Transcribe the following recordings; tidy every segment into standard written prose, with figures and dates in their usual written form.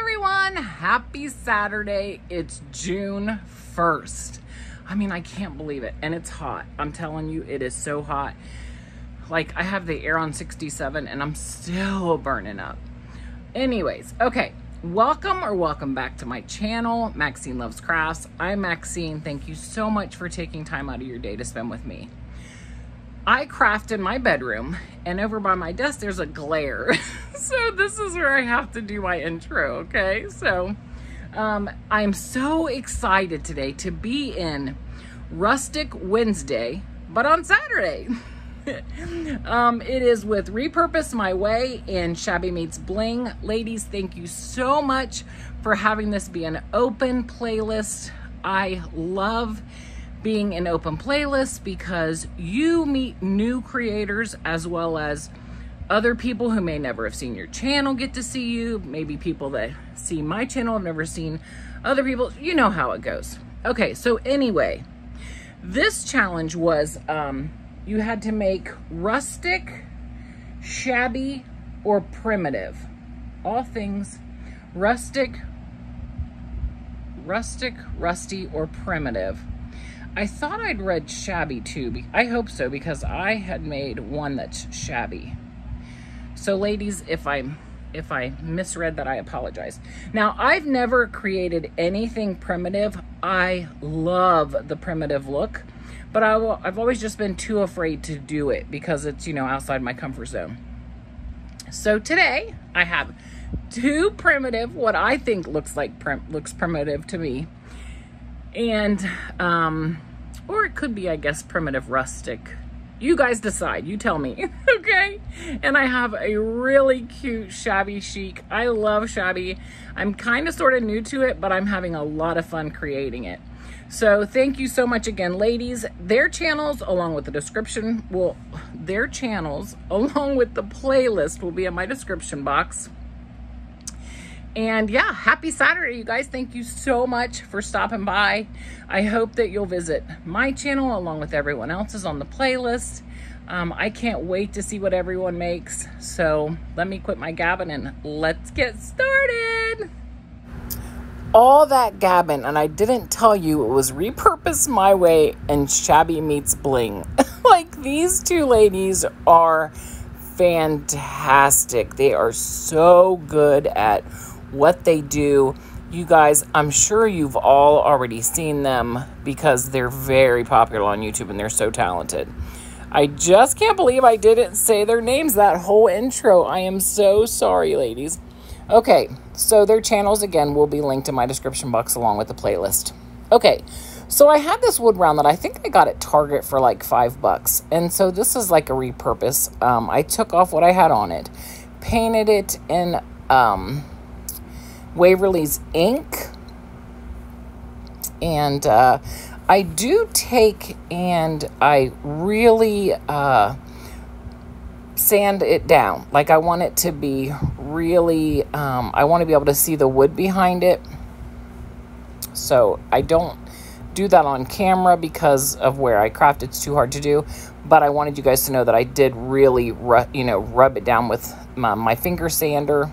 everyone, happy Saturday. It's June 1st. I mean, I can't believe it. And it's hot. I'm telling you, it is so hot. Like, I have the air on 67 and I'm still burning up. Anyways, okay. Welcome back to my channel, Maxine Loves Crafts. I'm Maxine. Thank you so much for taking time out of your day to spend with me. I craft in my bedroom, and over by my desk there's a glare. So this is where I have to do my intro, okay? So I'm so excited today to be in Rustic Wednesday, but on Saturday. It is with Repurpose My Way and Shabby Meets Bling. Ladies, thank you so much for having this be an open playlist. I love being an open playlist because you meet new creators as well as other people who may never have seen your channel get to see you. Maybe people that see my channel have never seen other people. You know how it goes. Okay, so anyway, this challenge was you had to make rustic, shabby, or primitive. All things rustic, rusty, or primitive. I thought I'd read shabby too. I hope so, because I had made one that's shabby. So ladies, if I misread that, I apologize. Now, I've never created anything primitive. I love the primitive look, but I've always just been too afraid to do it because it's, you know, outside my comfort zone. So today I have two primitive, what I think looks primitive to me. And, or it could be, I guess, primitive rustic. You guys decide, you tell me, okay? And I have a really cute shabby chic. I love shabby. I'm kind of sort of new to it, but I'm having a lot of fun creating it. So thank you so much again, ladies. Their channels, along with the description, their channels, along with the playlist, will be in my description box. And yeah, happy Saturday, you guys. Thank you so much for stopping by. I hope that you'll visit my channel along with everyone else's on the playlist. I can't wait to see what everyone makes. So let me quit my gabbing and let's get started. All that gabbing, and I didn't tell you it was Repurpose My Way and Shabby Meets Bling. Like, these two ladies are fantastic. They are so good at what they do. You guys, I'm sure you've all already seen them because they're very popular on YouTube and they're so talented. I just can't believe I didn't say their names that whole intro. I am so sorry, ladies. Okay, so their channels, again, will be linked in my description box along with the playlist. Okay, so I had this wood round that I think I got at Target for like $5. And so this is like a repurpose. I took off what I had on it, painted it in Waverly's ink, and I do take and I really sand it down. Like, I want it to be really, I want to be able to see the wood behind it. So I don't do that on camera because of where I craft. It's too hard to do, but I wanted you guys to know that I did really, rub it down with my finger sander.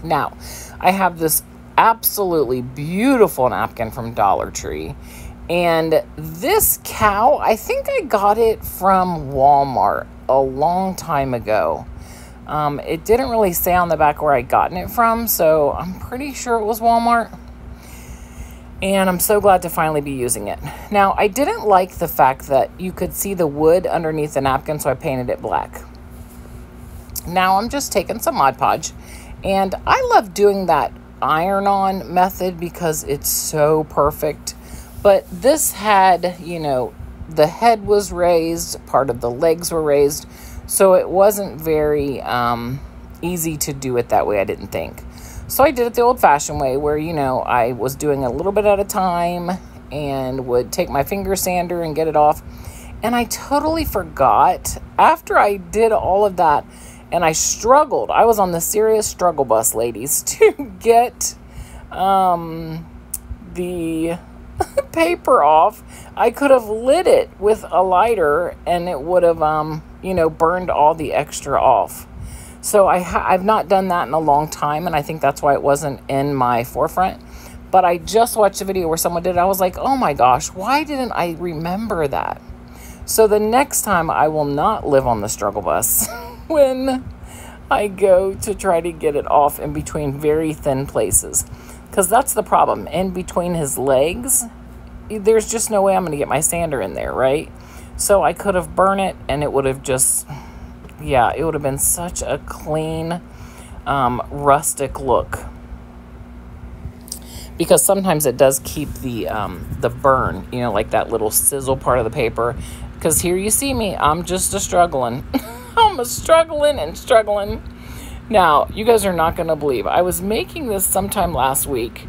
Now, I have this absolutely beautiful napkin from Dollar Tree. And this cow, I think I got it from Walmart a long time ago. It didn't really say on the back where I gotten it from, so I'm pretty sure it was Walmart. And I'm so glad to finally be using it. Now, I didn't like the fact that you could see the wood underneath the napkin, so I painted it black. Now, I'm just taking some Mod Podge. And I love doing that iron-on method because it's so perfect. But this had, you know, the head was raised, part of the legs were raised, so it wasn't very easy to do it that way, I didn't think. So I did it the old-fashioned way where, you know, I was doing a little bit at a time and would take my finger sander and get it off. And I totally forgot, after I did all of that, and I struggled. I was on the serious struggle bus, ladies, to get the paper off. I could have lit it with a lighter and it would have, you know, burned all the extra off. So I've not done that in a long time, and I think that's why it wasn't in my forefront. But I just watched a video where someone did it. I was like, oh my gosh, why didn't I remember that? So the next time I will not live on the struggle bus when I go to try to get it off in between very thin places. Because that's the problem. In between his legs, there's just no way I'm going to get my sander in there, right? So I could have burned it, and it would have just, yeah, it would have been such a clean, rustic look. Because sometimes it does keep the burn, you know, like that little sizzle part of the paper. Because here you see me, I'm just struggling. I'm struggling and struggling. Now, you guys are not going to believe. I was making this sometime last week,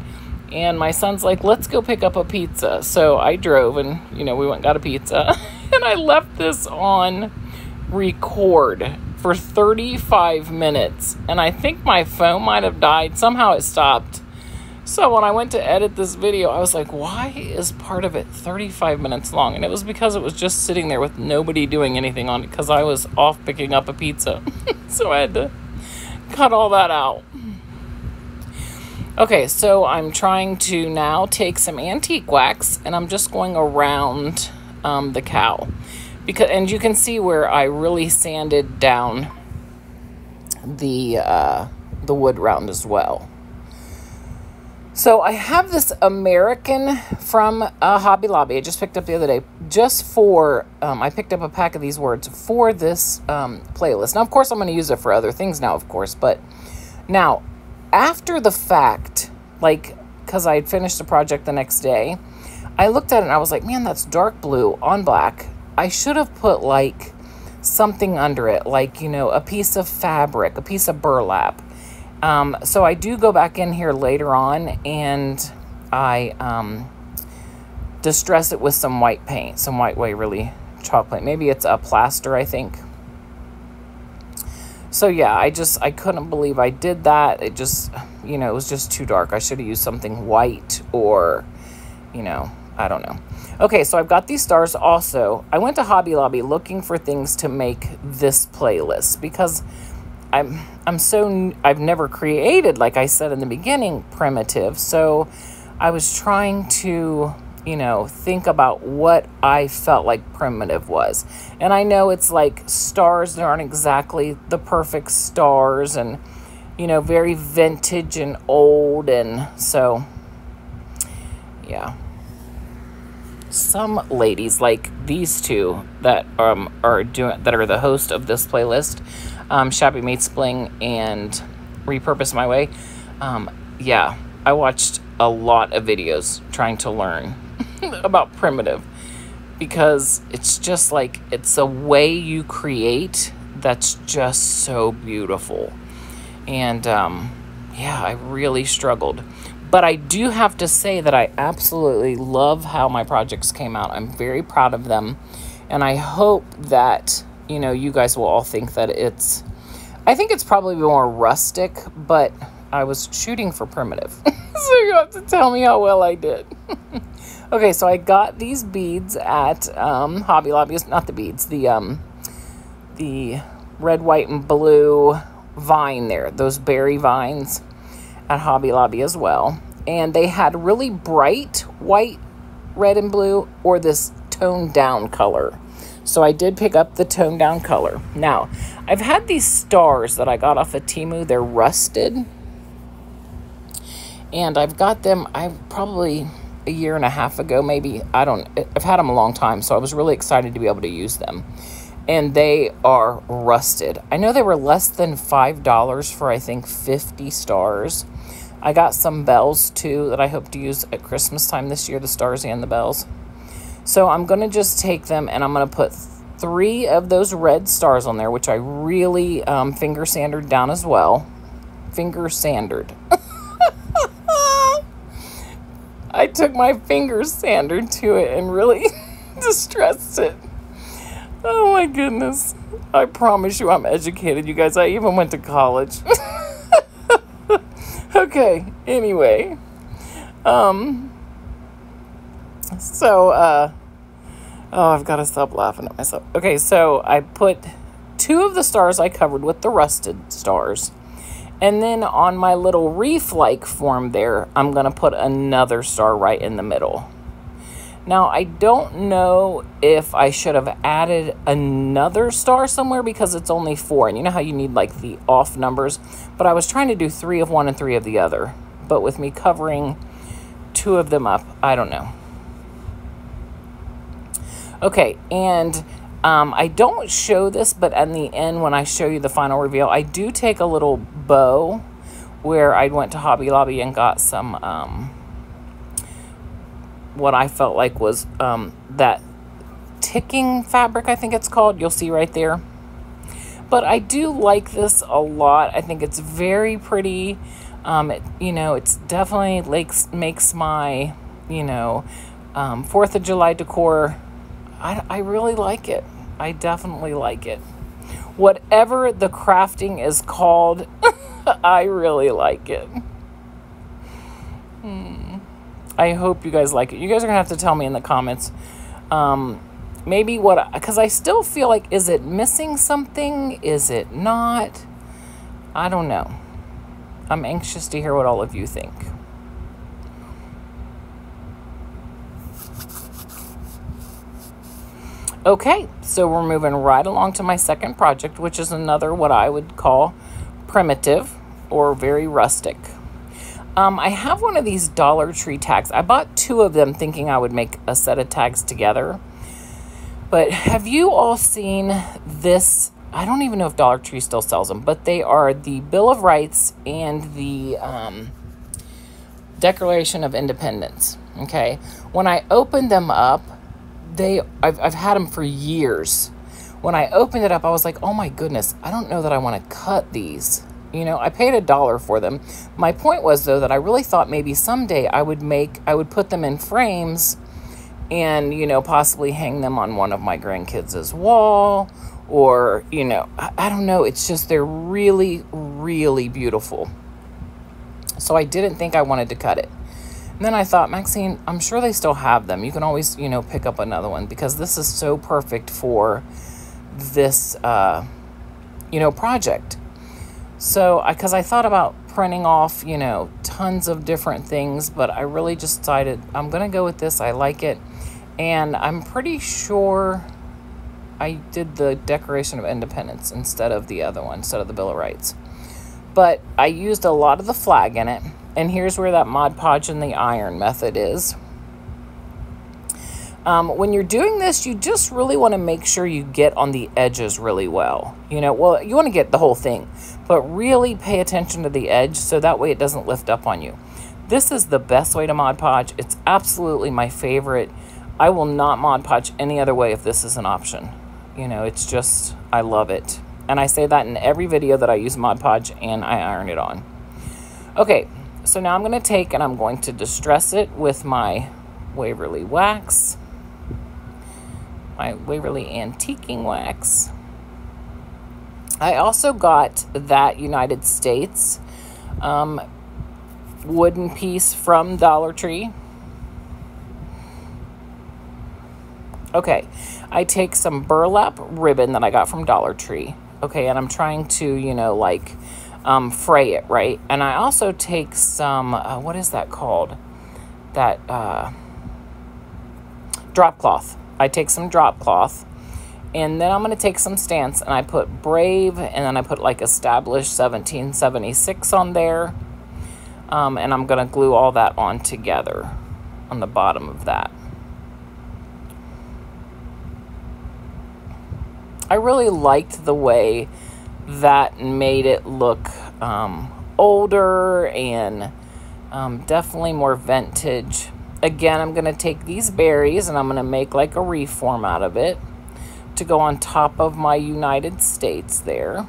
and my son's like, let's go pick up a pizza. So I drove, and, you know, we went and got a pizza. And I left this on record for 35 minutes. And I think my phone might have died. Somehow it stopped. So when I went to edit this video, I was like, why is part of it 35 minutes long? And it was because it was just sitting there with nobody doing anything on it, because I was off picking up a pizza. So I had to cut all that out. Okay, so I'm trying to now take some antique wax, and I'm just going around the cow. And you can see where I really sanded down the wood round as well. So I have this American from Hobby Lobby. I just picked up the other day just for, I picked up a pack of these words for this playlist. Now, of course, I'm going to use it for other things now, of course. But now, after the fact, like, because I had finished the project the next day, I looked at it and I was like, man, that's dark blue on black. I should have put, like, something under it, like, you know, a piece of fabric, a piece of burlap. So I do go back in here later on, and I distress it with some white paint, some white Waverly chocolate. Maybe it's a plaster, I think. So yeah, I couldn't believe I did that. It just, you know, it was just too dark. I should have used something white, or, you know, I don't know. Okay, so I've got these stars also. I went to Hobby Lobby looking for things to make this playlist, because I've never created, like I said in the beginning, primitive. So I was trying to, you know, think about what I felt like primitive was. And I know it's like stars that aren't exactly the perfect stars, and, you know, very vintage and old. And so, yeah. Some ladies, like these two that are the host of this playlist, Shabby Made Spling and Repurpose My Way. Yeah, I watched a lot of videos trying to learn about primitive, because it's just like, it's a way you create that's just so beautiful. And yeah, I really struggled. But I do have to say that I absolutely love how my projects came out. I'm very proud of them. And I hope that, you know, you guys will all think that I think it's probably more rustic, but I was shooting for primitive. So you have to tell me how well I did. Okay, so I got these beads at Hobby Lobby. Not the beads, the red, white, and blue vine there. Those berry vines at Hobby Lobby as well. And they had really bright white, red, and blue, or this toned down color. So I did pick up the toned down color. Now, I've had these stars that I got off of Temu. They're rusted. And I've got them, probably a year and a half ago, maybe. I've had them a long time, so I was really excited to be able to use them. And they are rusted. I know they were less than $5 for, I think, 50 stars. I got some bells, too, that I hope to use at Christmas time this year, the stars and the bells. So I'm going to just take them, and I'm going to put 3 of those red stars on there, which I really finger sandered down as well. Finger sandered. I took my finger sander to it and really distressed it. Oh, my goodness. I promise you I'm educated, you guys. I even went to college. Okay, anyway. Oh, I've got to stop laughing at myself. Okay, so I put 2 of the stars I covered with the rusted stars. And then on my little reef-like form there, I'm going to put another star right in the middle. Now, I don't know if I should have added another star somewhere because it's only 4. And you know how you need like the off numbers? But I was trying to do 3 of one and 3 of the other. But with me covering 2 of them up, I don't know. Okay, and I don't show this, but in the end, when I show you the final reveal, I do take a little bow where I went to Hobby Lobby and got some, what I felt like was that ticking fabric, I think it's called. You'll see right there. But I do like this a lot. I think it's very pretty. You know, it's definitely makes my, you know, 4th of July decor. I really like it. I definitely like it. Whatever the crafting is called, I really like it. I hope you guys like it. You guys are going to have to tell me in the comments. Maybe because I still feel like, is it missing something? Is it not? I don't know. I'm anxious to hear what all of you think. Okay, so we're moving right along to my second project, which is another what I would call primitive or very rustic. I have one of these Dollar Tree tags. I bought 2 of them thinking I would make a set of tags together. But have you all seen this? I don't even know if Dollar Tree still sells them, but they are the Bill of Rights and the Declaration of Independence. Okay, when I opened them up, I've had them for years. When I opened it up, I was like, oh my goodness, I don't know that I want to cut these. You know, I paid $1 for them. My point was, though, that I really thought maybe someday I would put them in frames and, you know, possibly hang them on one of my grandkids' wall, or, you know, I don't know. It's just, they're really, really beautiful. So I didn't think I wanted to cut it. And then I thought, Maxine, I'm sure they still have them. You can always, you know, pick up another one, because this is so perfect for this, you know, project. So, because I thought about printing off, you know, tons of different things, but I really just decided I'm going to go with this. I like it. And I'm pretty sure I did the Declaration of Independence instead of the other one, instead of the Bill of Rights. But I used a lot of the flag in it. And here's where that Mod Podge and the iron method is. When you're doing this, you just really want to make sure you get on the edges really well. You know, well, you want to get the whole thing, but really pay attention to the edge so that way it doesn't lift up on you. This is the best way to Mod Podge. It's absolutely my favorite. I will not Mod Podge any other way if this is an option. You know, it's just, I love it. And I say that in every video that I use Mod Podge and I iron it on. Okay, so now I'm going to take and I'm going to distress it with my Waverly wax. My Waverly Antiquing Wax. I also got that United States wooden piece from Dollar Tree. Okay, I take some burlap ribbon that I got from Dollar Tree. Okay, and I'm trying to, you know, like fray it, right? And I also take some, what is that called? That drop cloth. I take some drop cloth, and then I'm going to take some stamps, and I put Brave, and then I put like Established 1776 on there, and I'm going to glue all that on together on the bottom of that. I really liked the way that made it look older and definitely more vintage. Again, I'm going to take these berries and I'm going to make like a reef form out of it to go on top of my United States there.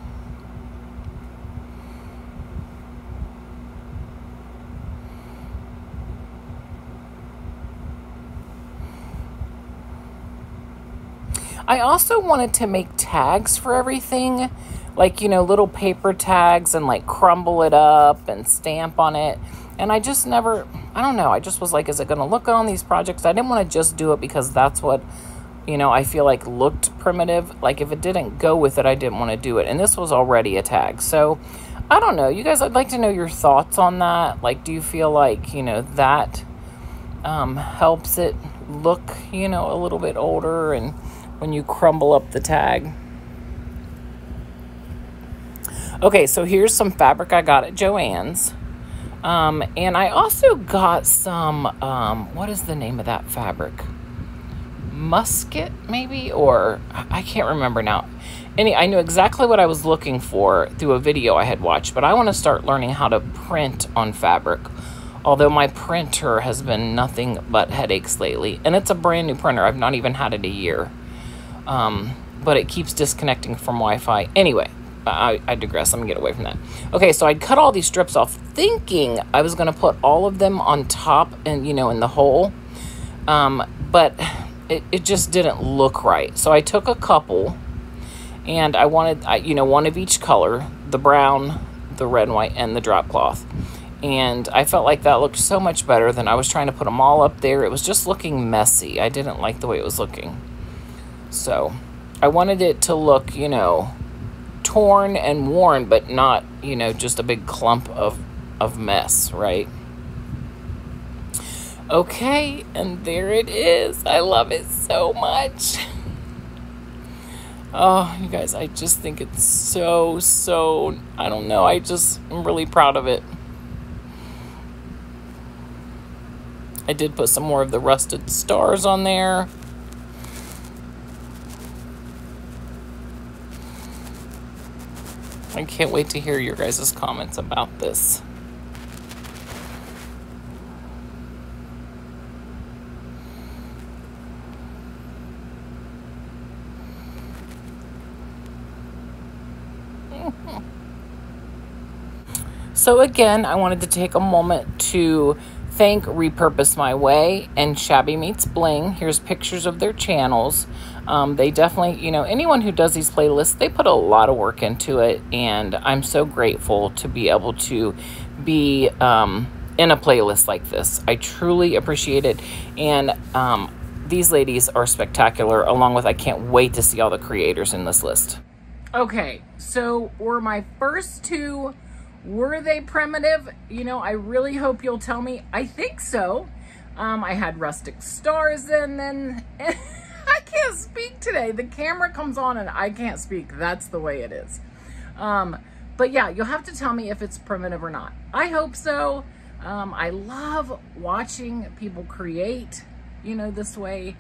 I also wanted to make tags for everything, like, you know, little paper tags, and like crumble it up and stamp on it. And I just never, I don't know, I just was like, is it going to look good on these projects? I didn't want to just do it because that's what you know, I feel like looked primitive. Like if it didn't go with it, I didn't want to do it. And this was already a tag. So I don't know, you guys, I'd like to know your thoughts on that. Like, do you feel like, you know, that helps it look, you know, a little bit older and when you crumble up the tag? Okay, so here's some fabric I got at Joann's. And I also got some, what is the name of that fabric? Musket, maybe? Or I can't remember now. I knew exactly what I was looking for through a video I had watched, but I want to start learning how to print on fabric. Although my printer has been nothing but headaches lately. And it's a brand new printer. I've not even had it a year. But it keeps disconnecting from Wi-Fi. Anyway, I digress. Let me get away from that. Okay, so I'd cut all these strips off thinking I was going to put all of them on top and, you know, in the hole. But it just didn't look right. So I took a couple and I wanted, you know, one of each color, the brown, the red and white, and the drop cloth. And I felt like that looked so much better than I was trying to put them all up there. It was just looking messy. I didn't like the way it was looking. So I wanted it to look, you know, torn and worn, but not, you know, just a big clump of mess, right? Okay, and there it is. I love it so much. Oh, you guys, I just think it's so, I don't know. I'm really proud of it. I did put some more of the rusted stars on there. I can't wait to hear your guys' comments about this. So again, I wanted to take a moment to thank Repurpose My Way and Shabby Meets Bling. Here's pictures of their channels. They definitely, you know, anyone who does these playlists, they put a lot of work into it, and I'm so grateful to be able to be in a playlist like this. I truly appreciate it, and these ladies are spectacular, along with I can't wait to see all the creators in this list. Okay, so were my first two, were they primitive? You know, I really hope you'll tell me. I think so. I had rustic stars and then I can't speak today. The camera comes on and I can't speak. That's the way it is. But yeah, you'll have to tell me if it's primitive or not. I hope so. I love watching people create, you know, this way.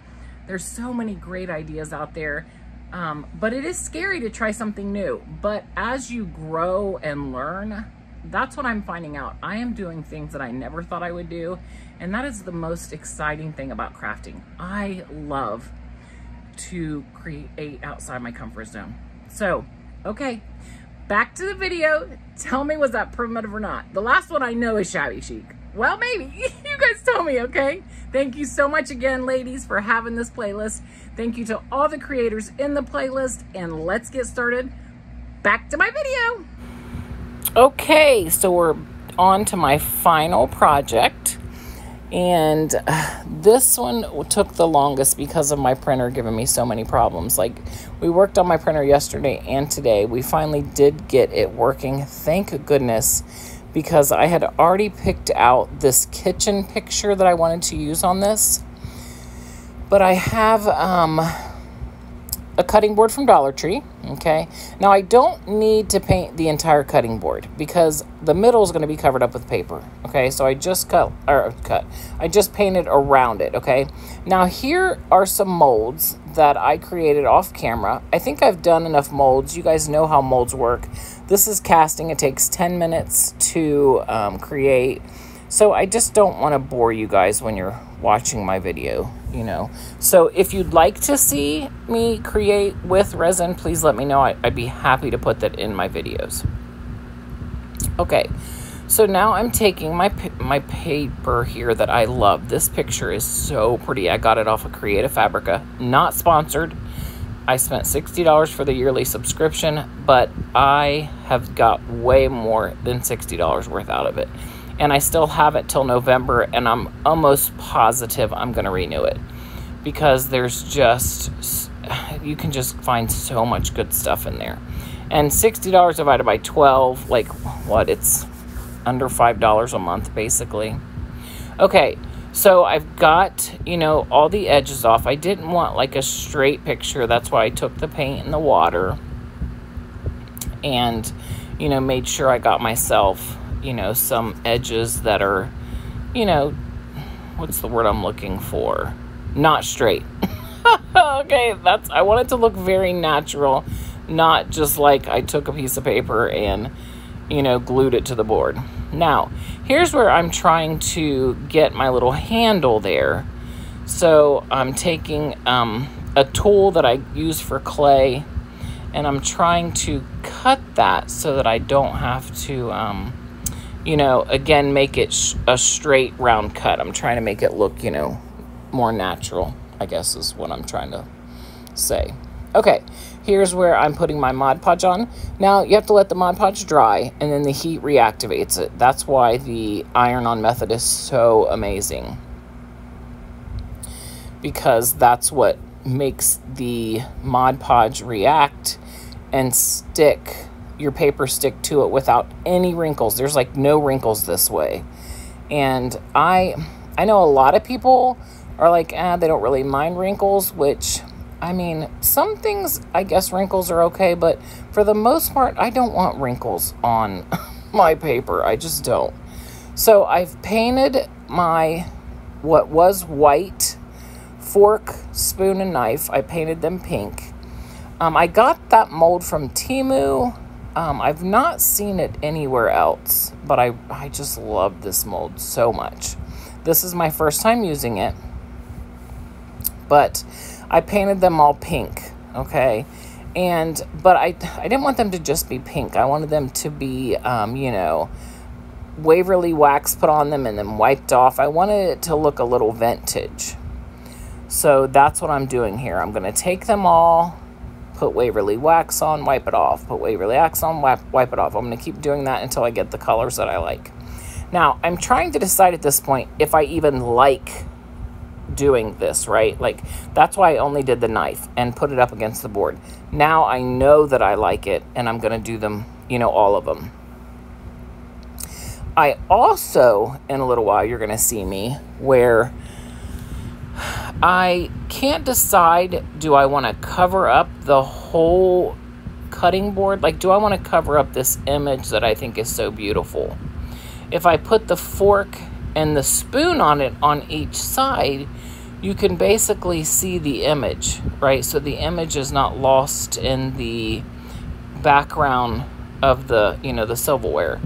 There's so many great ideas out there. But it is scary to try something new. But as you grow and learn, that's what I'm finding out. I am doing things that I never thought I would do. And that is the most exciting thing about crafting. I love to create outside my comfort zone. So, okay, back to the video. Tell me, was that primitive or not? The last one I know is shabby chic. Well, maybe. You guys tell me, okay? Thank you so much again, ladies, for having this playlist. Thank you to all the creators in the playlist, and let's get started. Back to my video. Okay, so we're on to my final project, and this one took the longest because of my printer giving me so many problems. Like, we worked on my printer yesterday and today. We finally did get it working, thank goodness, because I had already picked out this kitchen picture that I wanted to use on this. But I have a cutting board from Dollar Tree, okay? Now, I don't need to paint the entire cutting board because the middle is going to be covered up with paper, okay? So I just I just painted around it, okay? Now, here are some molds that I created off camera. I think I've done enough molds. You guys know how molds work. This is casting. It takes 10 minutes to create. So I just don't want to bore you guys when you're watching my video, you know. So if you'd like to see me create with resin, please let me know. I'd be happy to put that in my videos. Okay, so now I'm taking my paper here that I love. This picture is so pretty. I got it off of Creative Fabrica, not sponsored. I spent $60 for the yearly subscription, but I have got way more than $60 worth out of it. And I still have it till November, and I'm almost positive I'm going to renew it. because there's just, you can just find so much good stuff in there. And $60 divided by 12, like what? It's under $5 a month, basically. Okay, so I've got, you know, all the edges off. I didn't want like a straight picture. That's why I took the paint in the water and, you know, made sure I got myself, you know, some edges that are, you know, what's the word I'm looking for? Not straight. Okay, I want it to look very natural, not just like I took a piece of paper and, you know, glued it to the board. Now, here's where I'm trying to get my little handle there. So I'm taking a tool that I use for clay, and I'm trying to cut that so that I don't have to, you know, again, make it a straight round cut. I'm trying to make it look, you know, more natural, I guess is what I'm trying to say. Okay, here's where I'm putting my Mod Podge on. Now, you have to let the Mod Podge dry, and then the heat reactivates it. That's why the iron-on method is so amazing, because that's what makes the Mod Podge react and stick, your paper stick to it without any wrinkles. There's like no wrinkles this way. And I know a lot of people are like, they don't really mind wrinkles, which, I mean, some things, I guess wrinkles are okay, but for the most part, I don't want wrinkles on my paper. I just don't. So I've painted my, what was white fork, spoon, and knife. I painted them pink. I got that mold from Temu. I've not seen it anywhere else, but I just love this mold so much. This is my first time using it, but I painted them all pink, okay? But I didn't want them to just be pink. I wanted them to be, you know, Waverly wax put on them and then wiped off. I wanted it to look a little vintage. So that's what I'm doing here. I'm going to take them all, put Waverly wax on, wipe it off, put Waverly wax on, wipe it off. I'm going to keep doing that until I get the colors that I like. Now, I'm trying to decide at this point if I even like doing this, right? Like, that's why I only did the knife and put it up against the board. Now I know that I like it, and I'm going to do them, you know, all of them. I also, in a little while, you're going to see me where I can't decide, do I want to cover up the whole cutting board? Like, do I want to cover up this image that I think is so beautiful? If I put the fork and the spoon on it on each side, you can basically see the image, right? So the image is not lost in the background of the, you know, the silverware.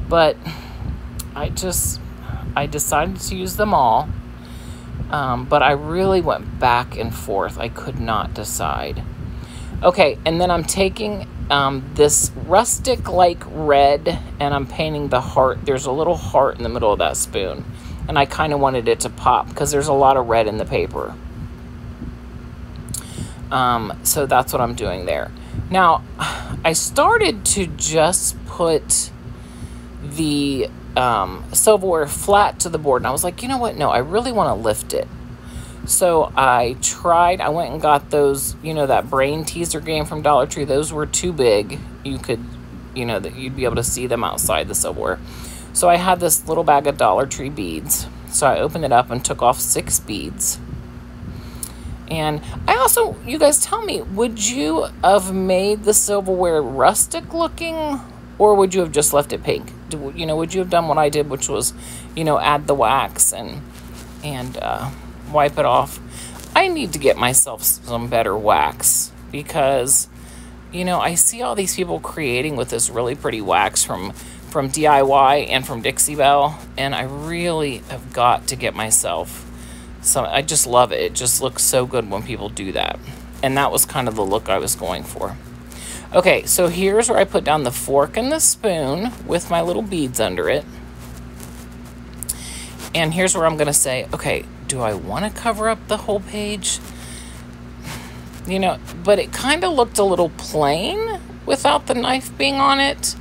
But I decided to use them all. But I really went back and forth. I could not decide. Okay, and then I'm taking this rustic like red, and I'm painting the heart. There's a little heart in the middle of that spoon, and I kind of wanted it to pop because there's a lot of red in the paper. So that's what I'm doing there. Now, I started to just put the silverware flat to the board, and I was like, you know what? No, I really want to lift it. So I went and got those, you know, that brain teaser game from Dollar Tree. Those were too big. You could, you know, that you'd be able to see them outside the silverware. So I had this little bag of Dollar Tree beads. So I opened it up and took off 6 beads. And I also, you guys tell me, would you have made the silverware rustic looking, or would you have just left it pink? You know, would you have done what I did, which was, you know, add the wax and wipe it off? I need to get myself some better wax because, you know, I see all these people creating with this really pretty wax from DIY and from Dixie Belle, and I really have got to get myself some. I just love it. It just looks so good when people do that, and that was kind of the look I was going for. Okay, so here's where I put down the fork and the spoon with my little beads under it. And here's where I'm going to say, okay, do I want to cover up the whole page? You know, but it kind of looked a little plain without the knife being on it.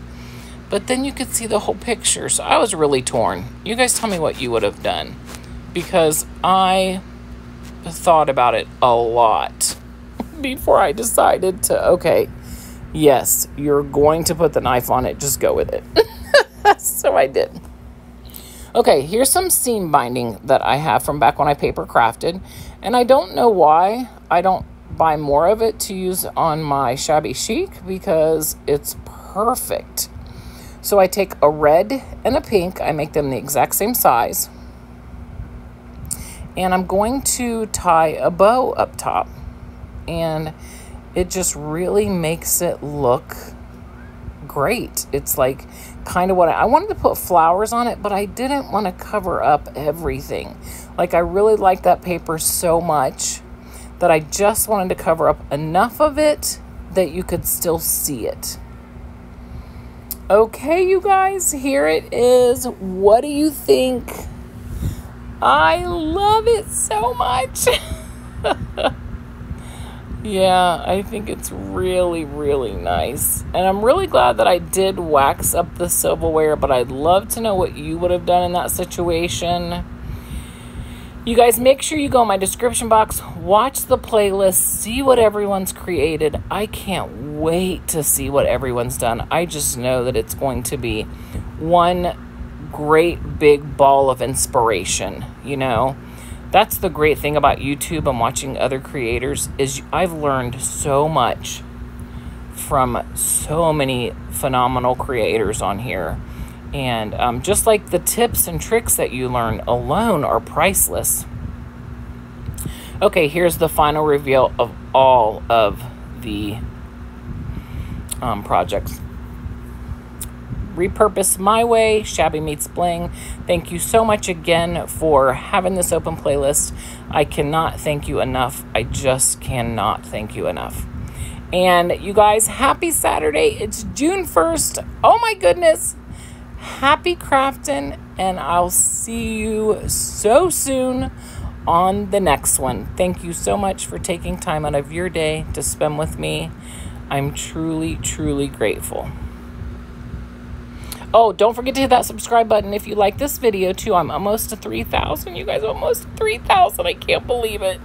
But then you could see the whole picture. So I was really torn. You guys tell me what you would have done. Because I thought about it a lot before I decided to, okay, yes, you're going to put the knife on it. Just go with it. So I did. Okay, here's some seam binding that I have from back when I paper crafted. And I don't know why I don't buy more of it to use on my shabby chic, because it's perfect. So I take a red and a pink. I make them the exact same size. And I'm going to tie a bow up top. And it just really makes it look great. It's like kind of what I wanted to put flowers on it, but I didn't want to cover up everything. Like, I really like that paper so much that I just wanted to cover up enough of it that you could still see it. Okay, you guys, here it is. What do you think? I love it so much. Yeah, I think it's really, really nice. And I'm really glad that I did wax up the silverware, but I'd love to know what you would have done in that situation. You guys, make sure you go in my description box, watch the playlist, see what everyone's created. I can't wait to see what everyone's done. I just know that it's going to be one great big ball of inspiration, you know. That's the great thing about YouTube and watching other creators, is I've learned so much from so many phenomenal creators on here. And just like the tips and tricks that you learn alone are priceless. Okay, here's the final reveal of all of the projects. Repurpose My Way, Shabby Meets Bling. Thank you so much again for having this open playlist. I cannot thank you enough. I just cannot thank you enough. And you guys, happy Saturday. It's June 1st. Oh my goodness. Happy crafting, and I'll see you so soon on the next one. Thank you so much for taking time out of your day to spend with me. I'm truly, truly grateful. Oh, don't forget to hit that subscribe button if you like this video too. I'm almost to 3,000. You guys, almost 3,000. I can't believe it.